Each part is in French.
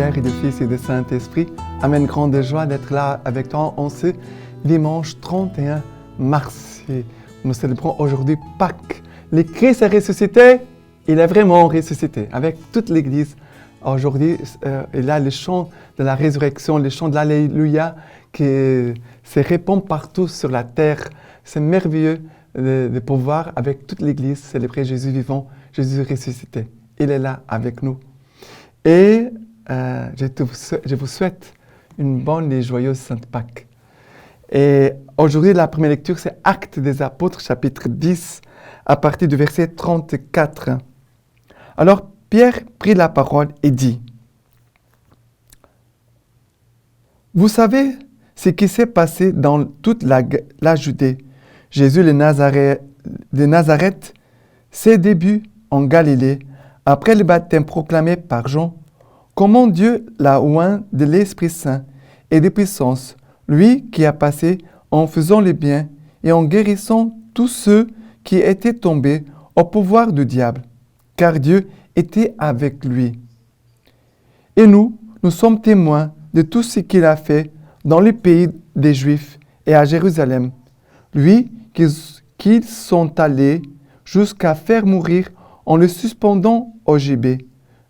Père et du Fils et du Saint-Esprit. Amen, grande joie d'être là avec toi en ce dimanche 31 mars. Et nous célébrons aujourd'hui Pâques. Le Christ est ressuscité, il est vraiment ressuscité avec toute l'Église. Aujourd'hui, il y a le chant de la résurrection, le chant de l'Alléluia qui se répand partout sur la terre. C'est merveilleux de pouvoir, avec toute l'Église, célébrer Jésus vivant, Jésus ressuscité. Il est là avec nous. Et je vous souhaite une bonne et joyeuse Sainte Pâques. Et aujourd'hui, la première lecture, c'est Actes des Apôtres, chapitre 10, à partir du verset 34. Alors, Pierre prit la parole et dit, « Vous savez ce qui s'est passé dans toute la Judée. Jésus de Nazareth, ses débuts en Galilée, après le baptême proclamé par Jean, comment Dieu l'a oint de l'Esprit Saint et de puissance, lui qui a passé en faisant le bien et en guérissant tous ceux qui étaient tombés au pouvoir du diable, car Dieu était avec lui. Et nous sommes témoins de tout ce qu'il a fait dans le pays des Juifs et à Jérusalem, lui qu'ils sont allés jusqu'à faire mourir en le suspendant au gibet.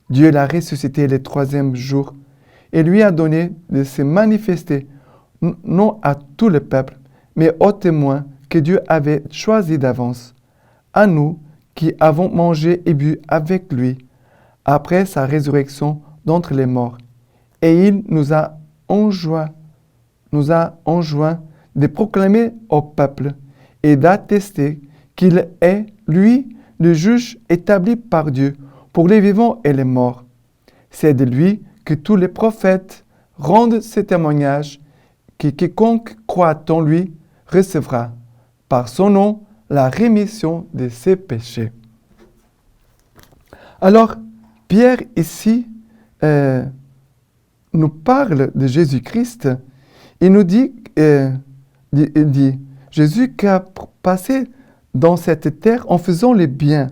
Dieu l'a ressuscité le troisième jour et lui a donné de se manifester, non à tout le peuple, mais aux témoins que Dieu avait choisis d'avance, à nous qui avons mangé et bu avec lui après sa résurrection d'entre les morts. Et il nous a enjoint de proclamer au peuple et d'attester qu'il est, lui, le juge établi par Dieu pour les vivants et les morts. C'est de lui que tous les prophètes rendent ce témoignage, que quiconque croit en lui recevra, par son nom, la rémission de ses péchés. » Alors, Pierre ici nous parle de Jésus-Christ. Il nous dit, Jésus qui a passé dans cette terre en faisant le bien.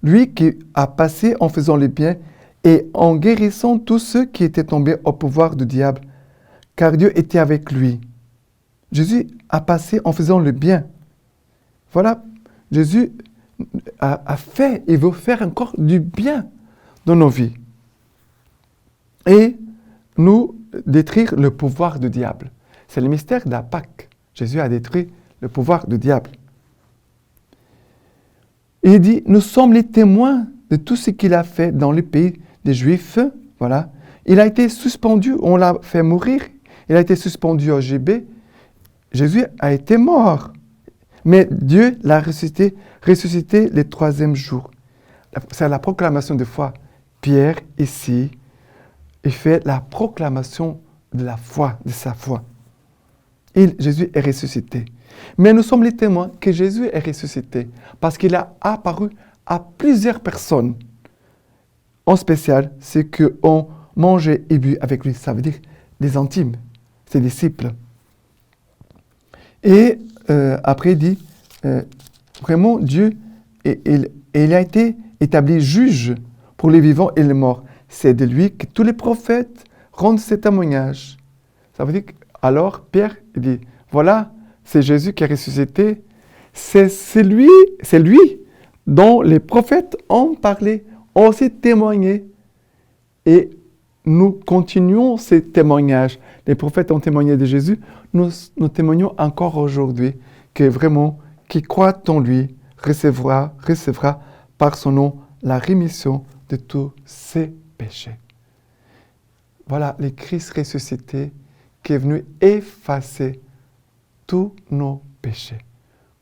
Lui qui a passé en faisant le bien et en guérissant tous ceux qui étaient tombés au pouvoir du diable, car Dieu était avec lui. Jésus a passé en faisant le bien. Voilà, Jésus a fait et veut faire encore du bien dans nos vies. Et nous détruire le pouvoir du diable. C'est le mystère de la Pâque. Jésus a détruit le pouvoir du diable. Et il dit, nous sommes les témoins de tout ce qu'il a fait dans le pays des Juifs. Voilà. Il a été suspendu, on l'a fait mourir. Il a été suspendu au gibet. Jésus a été mort. Mais Dieu l'a ressuscité le troisième jour. C'est la proclamation de foi. Pierre, ici, il fait la proclamation de la foi, de sa foi. Jésus est ressuscité. Mais nous sommes les témoins que Jésus est ressuscité parce qu'il a apparu à plusieurs personnes. En spécial, ceux qui ont mangé et bu avec lui, ça veut dire les intimes, ses disciples. Et après, il dit, vraiment, Dieu, il a été établi juge pour les vivants et les morts. C'est de lui que tous les prophètes rendent ce témoignage. Ça veut dire alors Pierre dit, voilà, c'est Jésus qui est ressuscité. C'est lui dont les prophètes ont parlé, ont aussi témoigné. Et nous continuons ces témoignages. Les prophètes ont témoigné de Jésus. Nous témoignons encore aujourd'hui que vraiment, qui croit en lui recevra par son nom la rémission de tous ses péchés. Voilà le Christ ressuscité qui est venu effacer tous nos péchés,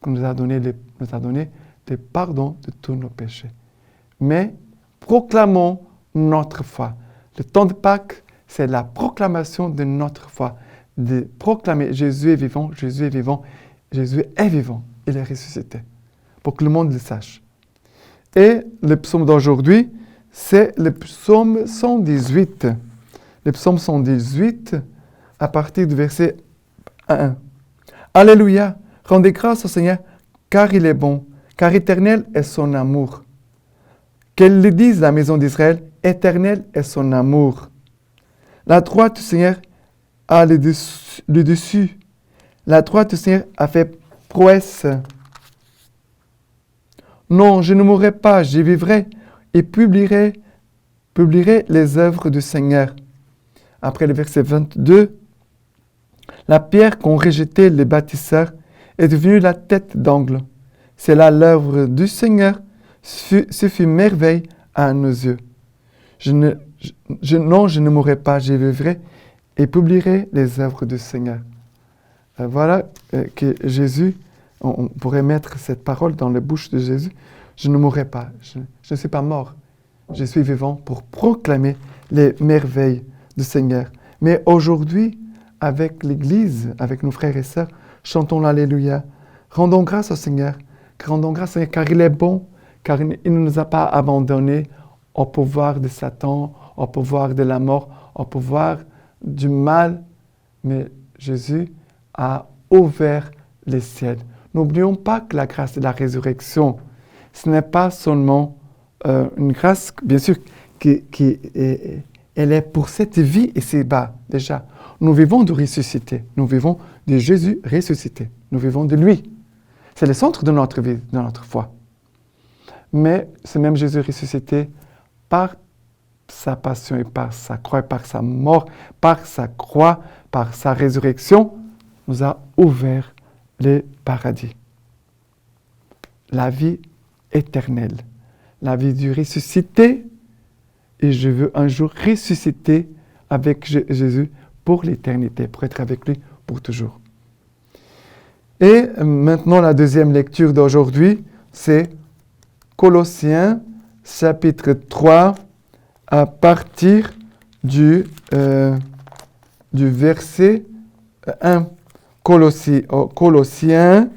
qui nous a donné le pardon de tous nos péchés. Mais proclamons notre foi. Le temps de Pâques, c'est la proclamation de notre foi, de proclamer Jésus est vivant, Jésus est vivant, Jésus est vivant, il est ressuscité, pour que le monde le sache. Et le psaume d'aujourd'hui, c'est le psaume 118. Le psaume 118, à partir du verset 1. Alléluia, rendez grâce au Seigneur, car il est bon, car éternel est son amour. Qu'elle le dise la maison d'Israël, éternel est son amour. La droite du Seigneur a le dessus. La droite du Seigneur a fait prouesse. Non, je ne mourrai pas, je vivrai et publierai les œuvres du Seigneur. Après le verset 22, la pierre qu'ont rejetée les bâtisseurs est devenue la tête d'angle. C'est là l'œuvre du Seigneur, ce fut merveille à nos yeux. Non, je ne mourrai pas, je vivrai et publierai les œuvres du Seigneur. Voilà que Jésus, on pourrait mettre cette parole dans la bouche de Jésus. Je ne mourrai pas, je ne suis pas mort. Je suis vivant pour proclamer les merveilles du Seigneur. Mais aujourd'hui, avec l'Église, avec nos frères et sœurs, chantons l'Alléluia. Rendons grâce au Seigneur. Rendons grâce au Seigneur car il est bon, car il ne nous a pas abandonnés au pouvoir de Satan, au pouvoir de la mort, au pouvoir du mal. Mais Jésus a ouvert les ciels. N'oublions pas que la grâce de la résurrection, ce n'est pas seulement une grâce, bien sûr, elle est pour cette vie et c'est bas déjà. Nous vivons de ressuscité. Nous vivons de Jésus ressuscité. Nous vivons de lui. C'est le centre de notre vie, de notre foi. Mais ce même Jésus ressuscité, par sa passion et par sa croix, par sa mort, par sa croix, par sa résurrection, nous a ouvert le paradis. La vie éternelle, la vie du ressuscité, et je veux un jour ressusciter avec Jésus pour l'éternité, pour être avec lui pour toujours. Et maintenant, la deuxième lecture d'aujourd'hui, c'est Colossiens, chapitre 3, à partir du verset 1. Colossiens,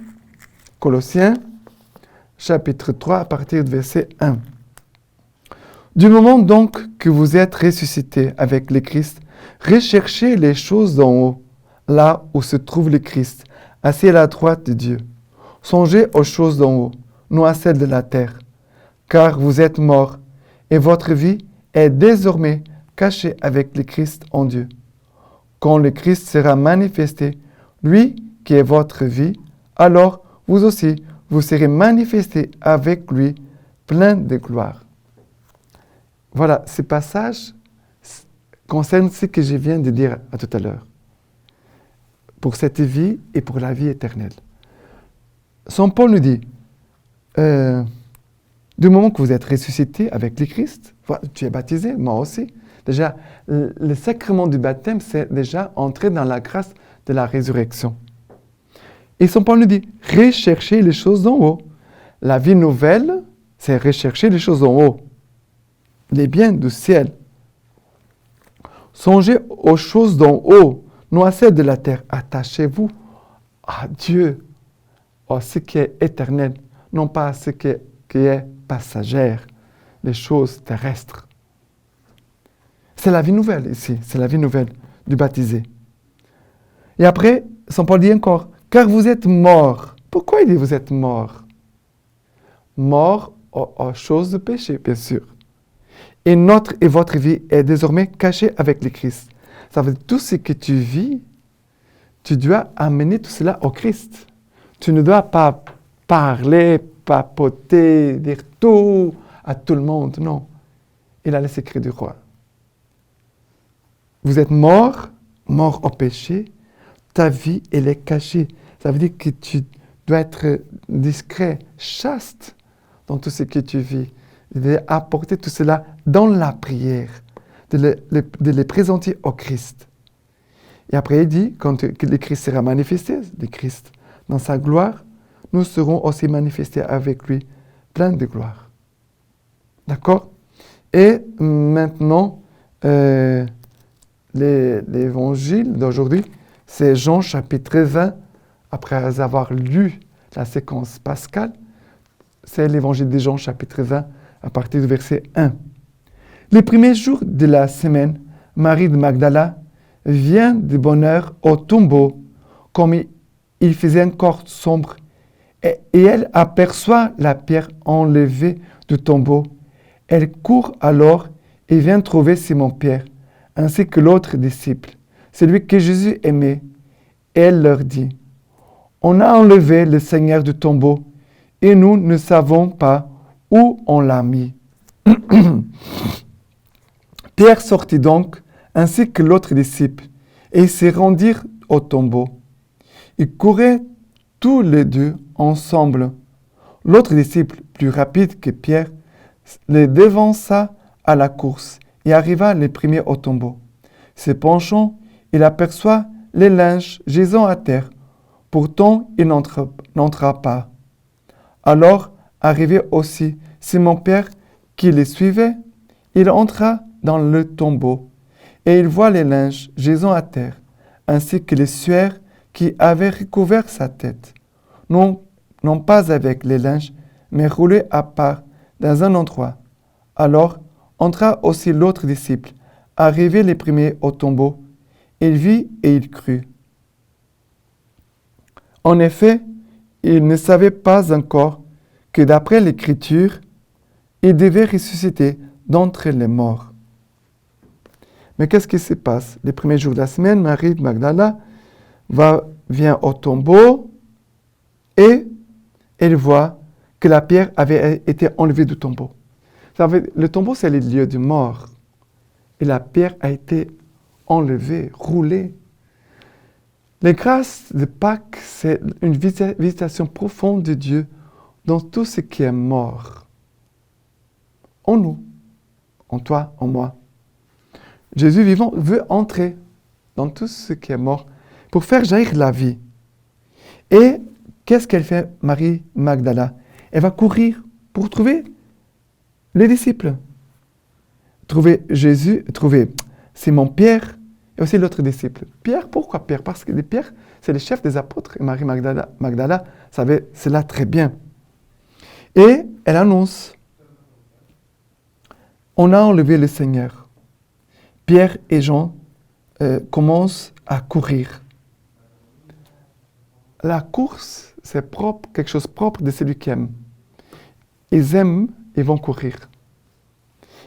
chapitre 3, à partir du verset 1. Du moment donc que vous êtes ressuscités avec le Christ, recherchez les choses d'en haut, là où se trouve le Christ, assis à la droite de Dieu. Songez aux choses d'en haut, non à celles de la terre, car vous êtes morts, et votre vie est désormais cachée avec le Christ en Dieu. Quand le Christ sera manifesté, lui qui est votre vie, alors vous aussi, vous serez manifestés avec lui, plein de gloire. Voilà, ce passage concerne ce que je viens de dire tout à l'heure. Pour cette vie et pour la vie éternelle. Saint Paul nous dit, du moment que vous êtes ressuscité avec le Christ, tu es baptisé, moi aussi. Déjà, le sacrement du baptême, c'est déjà entrer dans la grâce de la résurrection. Et Saint Paul nous dit, recherchez les choses d'en haut. La vie nouvelle, c'est rechercher les choses d'en haut. Les biens du ciel. Songez aux choses d'en haut, non à celles de la terre. Attachez-vous à Dieu, à ce qui est éternel, non pas à ce qui est passagère, les choses terrestres. C'est la vie nouvelle ici, c'est la vie nouvelle du baptisé. Et après, Saint Paul dit encore, car vous êtes morts. Pourquoi il dit vous êtes morts? Morts aux choses de péché, bien sûr. Et notre et votre vie est désormais cachée avec le Christ. Ça veut dire tout ce que tu vis, tu dois amener tout cela au Christ. Tu ne dois pas parler, papoter, dire tout à tout le monde. Non. Il a le secret du roi. Vous êtes morts au péché. Ta vie, elle est cachée. Ça veut dire que tu dois être discret, chaste dans tout ce que tu vis. Apporter tout cela dans la prière, de les présenter au Christ. Et après, il dit, quand le Christ sera manifesté, le Christ dans sa gloire, nous serons aussi manifestés avec lui, plein de gloire. D'accord? Et maintenant, l'évangile d'aujourd'hui, c'est Jean chapitre 20, après avoir lu la séquence pascale, c'est l'évangile de Jean chapitre 20, à partir du verset 1. Les premiers jours de la semaine, Marie de Magdala vient de bonne heure au tombeau, comme il faisait encore sombre, et elle aperçoit la pierre enlevée du tombeau. Elle court alors il vient trouver Simon-Pierre, ainsi que l'autre disciple, celui que Jésus aimait, et elle leur dit, « On a enlevé le Seigneur du tombeau, et nous ne savons pas où on l'a mis. » Pierre sortit donc, ainsi que l'autre disciple, et ils se rendirent au tombeau. Ils couraient tous les deux ensemble. L'autre disciple, plus rapide que Pierre, les devança à la course et arriva le premier au tombeau. Se penchant, il aperçoit les linges gisant à terre. Pourtant, il n'entra pas. Alors, arrivé aussi Simon-Pierre qui les suivait, il entra dans le tombeau et il voit les linges gisant à terre, ainsi que les suaires qui avaient recouvert sa tête, non pas avec les linges, mais roulés à part dans un endroit. Alors entra aussi l'autre disciple, arrivé le premier au tombeau. Il vit et il crut. En effet, il ne savait pas encore que d'après l'Écriture, il devait ressusciter d'entre les morts. Mais qu'est-ce qui se passe? Les premiers jours de la semaine, Marie de Magdala vient au tombeau et elle voit que la pierre avait été enlevée du tombeau. Le tombeau, c'est le lieu de mort. Et la pierre a été enlevée, roulée. Les grâces de Pâques, c'est une visitation profonde de Dieu dans tout ce qui est mort. En nous, en toi, en moi. Jésus vivant veut entrer dans tout ce qui est mort pour faire jaillir la vie. Et qu'est-ce qu'elle fait, Marie Magdala? Elle va courir pour trouver les disciples. Trouver Jésus, trouver Simon-Pierre et aussi l'autre disciple. Pierre, pourquoi Pierre? Parce que Pierre, c'est le chef des apôtres et Marie Magdala savait cela très bien. Et elle annonce, on a enlevé le Seigneur. Pierre et Jean commencent à courir. La course, c'est propre, quelque chose de propre de celui qui aime. Ils aiment, ils vont courir.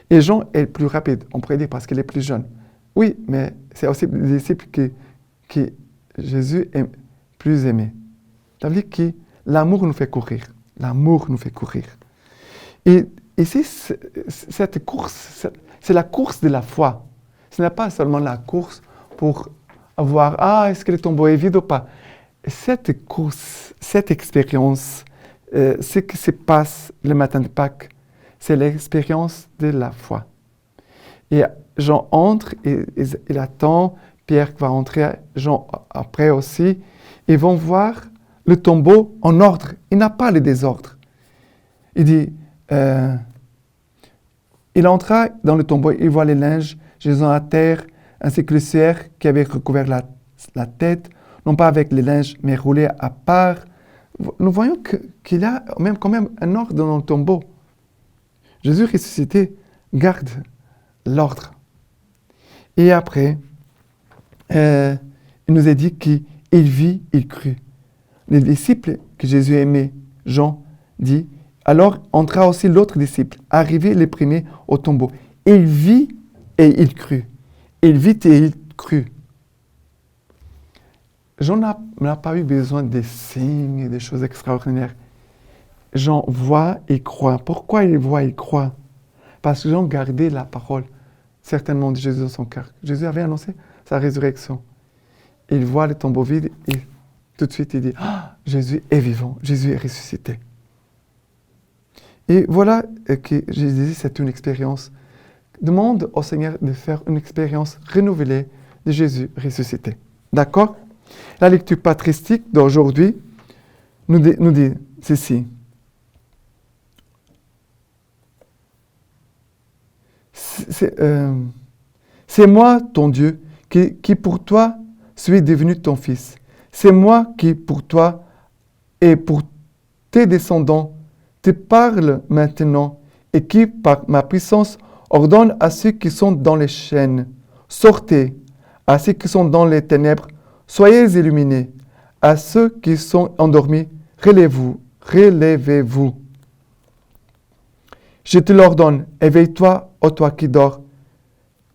Et Jean est le plus rapide, on pourrait dire, parce qu'il est plus jeune. Oui, mais c'est aussi le disciple que Jésus est plus aimé. Ça veut dire que l'amour nous fait courir. L'amour nous fait courir. Et ici, cette course, c'est la course de la foi. Ce n'est pas seulement la course pour voir, est-ce que le tombeau est vide ou pas. Cette course, cette expérience, ce qui se passe le matin de Pâques, c'est l'expérience de la foi. Et Jean entre, et il attend, Pierre va entrer, Jean après aussi. Ils vont voir le tombeau en ordre. Il n'a pas le désordre. Il dit, il entra dans le tombeau, il voit les linges gisant à terre, ainsi que le suaire qui avait recouvert la tête, non pas avec les linges, mais roulés à part. Nous voyons qu'il y a quand même un ordre dans le tombeau. Jésus ressuscité garde l'ordre. Et après, il nous a dit qu'il vit, il crut. Les disciples que Jésus aimait, Jean, dit, alors entra aussi l'autre disciple, arrivé le premier au tombeau. Il vit et il crut. Il vit et il crut. Jean n'a pas eu besoin de signes et des choses extraordinaires. Jean voit et croit. Pourquoi il voit et croit? Parce que Jean gardait la parole, certainement de Jésus dans son cœur. Jésus avait annoncé sa résurrection. Il voit le tombeau vide et tout de suite il dit, Jésus est vivant, Jésus est ressuscité. Et voilà que je disais, c'est une expérience. Demande au Seigneur de faire une expérience renouvelée de Jésus ressuscité. D'accord? La lecture patristique d'aujourd'hui nous dit ceci. C'est moi, ton Dieu, qui pour toi suis devenu ton fils. C'est moi qui pour toi et pour tes descendants te parle maintenant et qui par ma puissance ordonne à ceux qui sont dans les chaînes, sortez, à ceux qui sont dans les ténèbres, soyez illuminés, à ceux qui sont endormis, relevez-vous. Je te l'ordonne, éveille-toi, ô toi qui dors,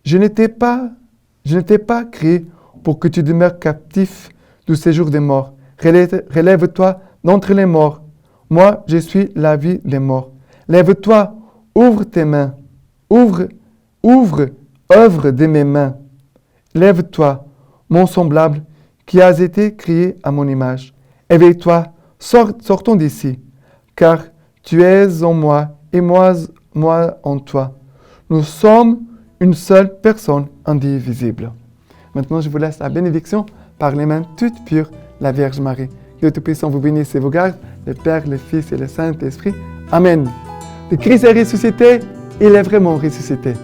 Je n'étais pas créé pour que tu demeures captif du séjour des morts. Relève-toi d'entre les morts. Moi, je suis la vie des morts. Lève-toi, ouvre tes mains. Ouvre, œuvre de mes mains. Lève-toi, mon semblable, qui has été créé à mon image. Éveille-toi, sortons d'ici, car tu es en moi et moi en toi. Nous sommes une seule personne indivisible. Maintenant, je vous laisse la bénédiction par les mains toutes pures, la Vierge Marie. Que Dieu Tout-Puissant vous bénisse et vous garde, le Père, le Fils et le Saint-Esprit. Amen. Le Christ est ressuscité, il est vraiment ressuscité.